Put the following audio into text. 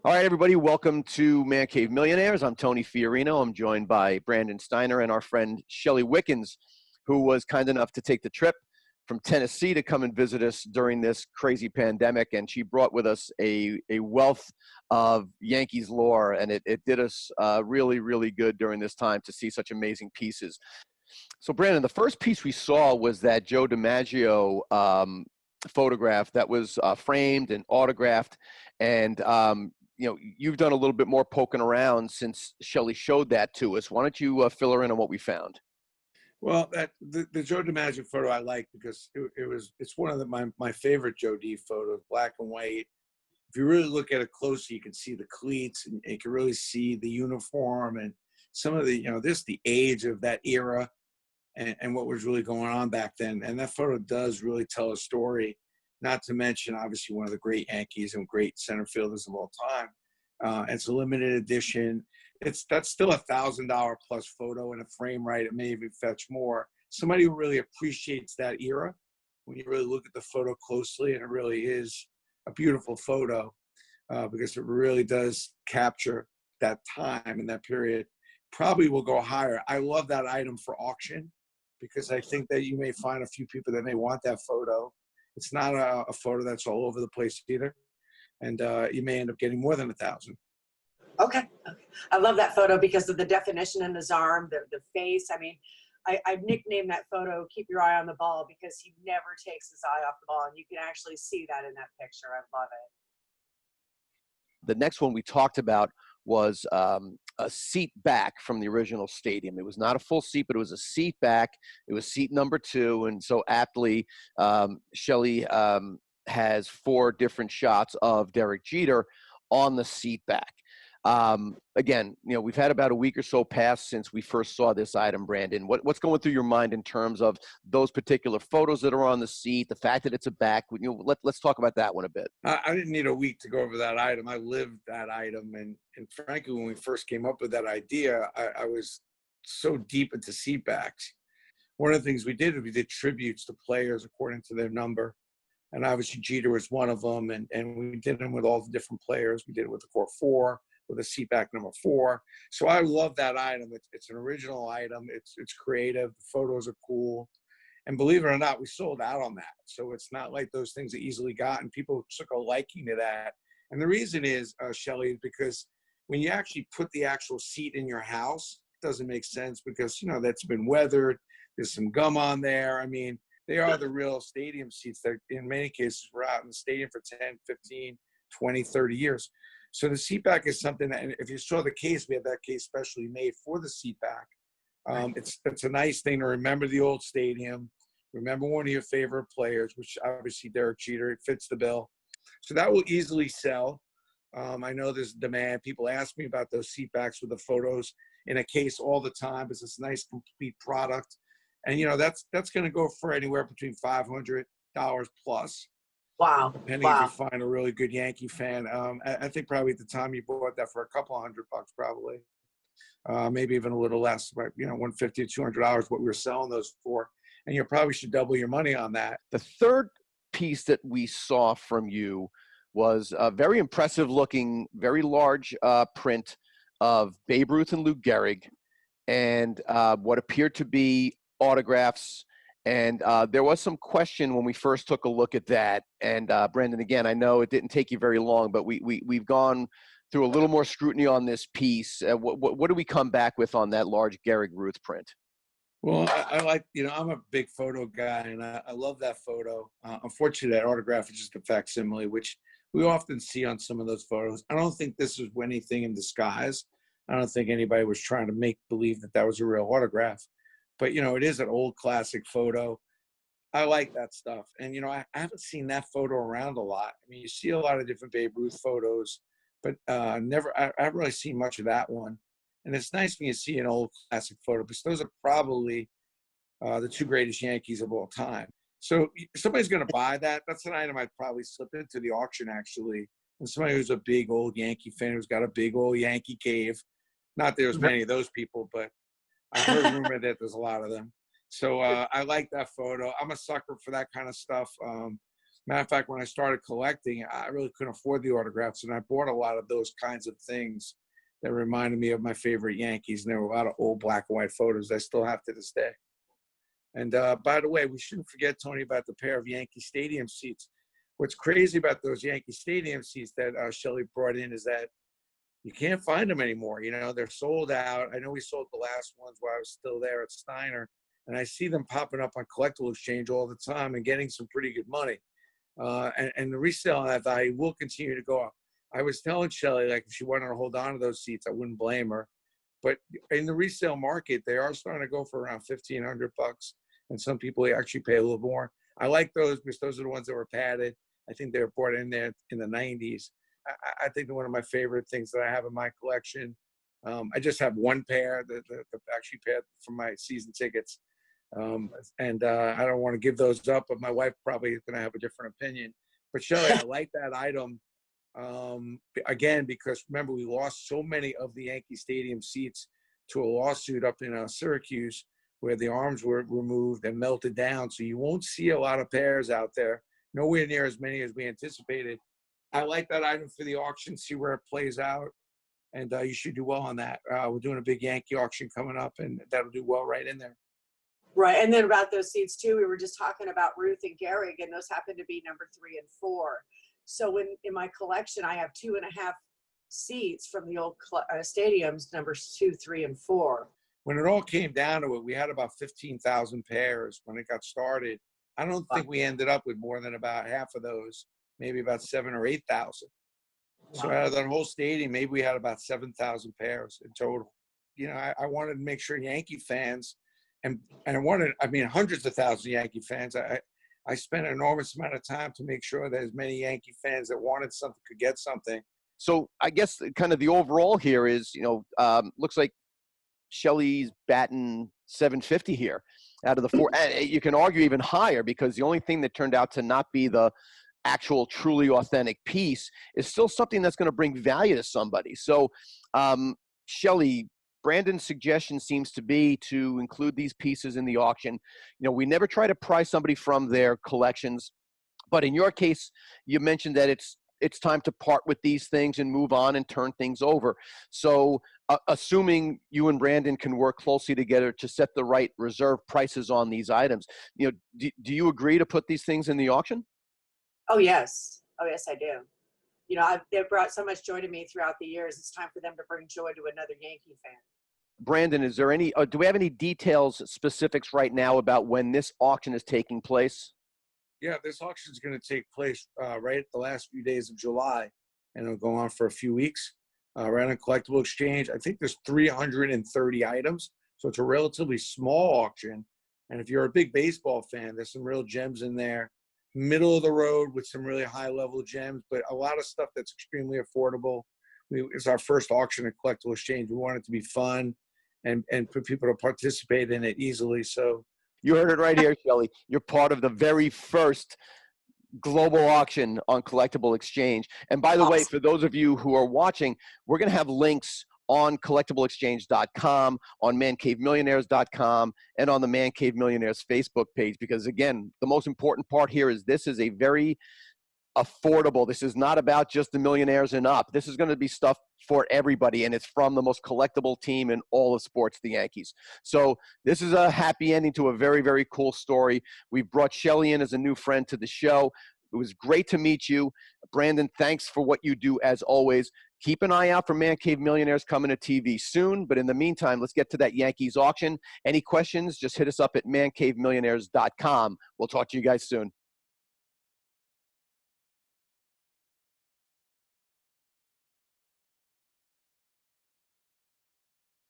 All right, everybody, welcome to Man Cave Millionaires. I'm Tony Fiorino. I'm joined by Brandon Steiner and our friend Shelley Wickens, who was kind enough to take the trip from Tennessee to come and visit us during this crazy pandemic. And she brought with us a wealth of Yankees lore, and it did us really, really good during this time to see such amazing pieces. So, Brandon, the first piece we saw was that Joe Dimaggio photograph that was framed and autographed. And you've done a little bit more poking around since Shelley showed that to us. Why don't you fill her in on what we found? Well, the Joe Dimaggio photo I like because it's one of my favorite Joe D photos, black and white. If you really look at it closely, you can see the cleats and you can really see the uniform and some of the the age of that era and what was really going on back then. And that photo does really tell a story. Not to mention, obviously, one of the great Yankees and great center fielders of all time. It's a limited edition. That's still $1,000 plus photo in a frame, right? It may even fetch more. Somebody who really appreciates that era, when you really look at the photo closely, and it really is a beautiful photo because it really does capture that time and that period. Probably will go higher. I love that item for auction because I think that you may find a few people that may want that photo. It's not a photo that's all over the place either. And you may end up getting more than 1,000. Okay. I love that photo because of the definition in his arm, the face. I mean, I've nicknamed that photo, Keep Your Eye on the Ball, because he never takes his eye off the ball. And you can actually see that in that picture. I love it. The next one we talked about was a seat back from the original stadium. It was not a full seat, but it was a seat back. It was seat number 2. And so aptly, Shelley has 4 different shots of Derek Jeter on the seat back. Again, we've had about a week or so past since we first saw this item, Brandon. What's going through your mind in terms of those particular photos that are on the seat, the fact that it's a back? Let's talk about that one a bit. I didn't need a week to go over that item. I lived that item. And frankly, when we first came up with that idea, I was so deep into seat backs. One of the things we did tributes to players according to their number. And obviously Jeter was one of them. And we did them with all the different players. We did it with the core 4. With a seat back number 4. So I love that item. It's an original item. It's creative. The photos are cool. And believe it or not, we sold out on that. So it's not like those things are easily gotten. People took a liking to that. And the reason is, Shelley, is because when you actually put the actual seat in your house, it doesn't make sense because, that's been weathered. There's some gum on there. I mean, they are the real stadium seats that in many cases were out in the stadium for 10, 15, 20, 30 years. So the seat back is something that, and if you saw the case, we had that case specially made for the seat back. It's a nice thing to remember the old stadium, remember one of your favorite players, which obviously Derek Jeter, it fits the bill. So that will easily sell. I know there's demand. People ask me about those seat backs with the photos in a case all the time because it's a nice complete product. And, that's going to go for anywhere between $500 plus. Wow. Depending if you find a really good Yankee fan. I think probably at the time you bought that for a couple $100 probably. Maybe even a little less, but $150 to $200 what we were selling those for. And you probably should double your money on that. The third piece that we saw from you was a very impressive looking, very large print of Babe Ruth and Lou Gehrig and what appeared to be autographs. And there was some question when we first took a look at that. And Brandon, again, I know it didn't take you very long, but we've gone through a little more scrutiny on this piece. What do we come back with on that large Gehrig Ruth print? Well, I like, I'm a big photo guy, and I love that photo. Unfortunately, that autograph is just a facsimile, which we often see on some of those photos. I don't think this is anything in disguise. I don't think anybody was trying to make believe that was a real autograph. But, it is an old classic photo. I like that stuff. And, I haven't seen that photo around a lot. I mean, you see a lot of different Babe Ruth photos, but I haven't really seen much of that one. And it's nice when you see an old classic photo because those are probably the 2 greatest Yankees of all time. So if somebody's going to buy that, that's an item I'd probably slip into the auction, actually. And somebody who's a big old Yankee fan who's got a big old Yankee cave. Not there's many of those people, but I heard rumor that there's a lot of them. So I like that photo. I'm a sucker for that kind of stuff. Matter of fact, when I started collecting, I really couldn't afford the autographs, and I bought a lot of those kinds of things that reminded me of my favorite Yankees. And there were a lot of old black and white photos I still have to this day. And by the way, we shouldn't forget, Tony, about the pair of Yankee Stadium seats. What's crazy about those Yankee Stadium seats that Shelley brought in is that you can't find them anymore. You know, they're sold out. I know we sold the last ones while I was still there at Steiner, and I see them popping up on Collectible Exchange all the time and getting some pretty good money. And the resale on that value will continue to go up. I was telling Shelley, like, if she wanted to hold on to those seats, I wouldn't blame her. But in the resale market, they are starting to go for around $1,500, and some people actually pay a little more. I like those because those are the ones that were padded. I think they were brought in there in the 90s. I think they're one of my favorite things that I have in my collection. I just have one pair, the actually pair from my season tickets. And I don't want to give those up, but my wife probably is going to have a different opinion. But Shelley, I like that item, again, because remember, we lost so many of the Yankee Stadium seats to a lawsuit up in Syracuse where the arms were removed and melted down. So you won't see a lot of pairs out there, nowhere near as many as we anticipated. I like that item for the auction, see where it plays out. And you should do well on that. We're doing a big Yankee auction coming up, and that'll do well right in there. Right. And then about those seats too, we were just talking about Ruth and Gehrig, and those happen to be number 3 and 4. So in my collection, I have 2.5 seats from the old stadiums, numbers 2, 3, and 4. When it all came down to it, we had about 15,000 pairs when it got started. I don't think we ended up with more than about half of those, maybe about 7,000 or 8,000. Wow. So out of that whole stadium, maybe we had about 7,000 pairs in total. You know, I wanted to make sure Yankee fans, and I wanted, I mean, hundreds of thousands of Yankee fans. I spent an enormous amount of time to make sure that as many Yankee fans that wanted something could get something. So I guess kind of the overall here is, you know, looks like Shelley's batting 750 here out of the 4. And you can argue even higher, because the only thing that turned out to not be the actual truly authentic piece is still something that's going to bring value to somebody. So Shelley, Brandon's suggestion seems to be to include these pieces in the auction. You know, we never try to pry somebody from their collections, but in your case, you mentioned that it's time to part with these things and move on and turn things over. So assuming you and Brandon can work closely together to set the right reserve prices on these items, you know, do you agree to put these things in the auction? Oh, yes. Oh, yes, I do. You know, they've brought so much joy to me throughout the years. It's time for them to bring joy to another Yankee fan. Brandon, is there any, do we have any details, specifics right now about when this auction is taking place? Yeah, this auction is going to take place right at the last few days of July, and it'll go on for a few weeks. Right on Collectible Exchange. I think there's 330 items, so it's a relatively small auction. And if you're a big baseball fan, there's some real gems in there. Middle of the road with some really high-level gems, but a lot of stuff that's extremely affordable. It's our first auction at Collectible Exchange. We want it to be fun and for people to participate in it easily. So you heard it right here, Shelley. You're part of the very first global auction on Collectible Exchange. And by the way, for those of you who are watching, we're going to have links on collectibleexchange.com, on mancavemillionaires.com, and on the Man Cave Millionaires Facebook page. Because again, the most important part here is this is a very affordable. This is not about just the millionaires and up. This is going to be stuff for everybody, and it's from the most collectible team in all of sports, the Yankees. So this is a happy ending to a very, very cool story. We've brought Shelley in as a new friend to the show. It was great to meet you. Brandon, thanks for what you do as always. Keep an eye out for Man Cave Millionaires coming to TV soon. But in the meantime, let's get to that Yankees auction. Any questions, just hit us up at mancavemillionaires.com. We'll talk to you guys soon.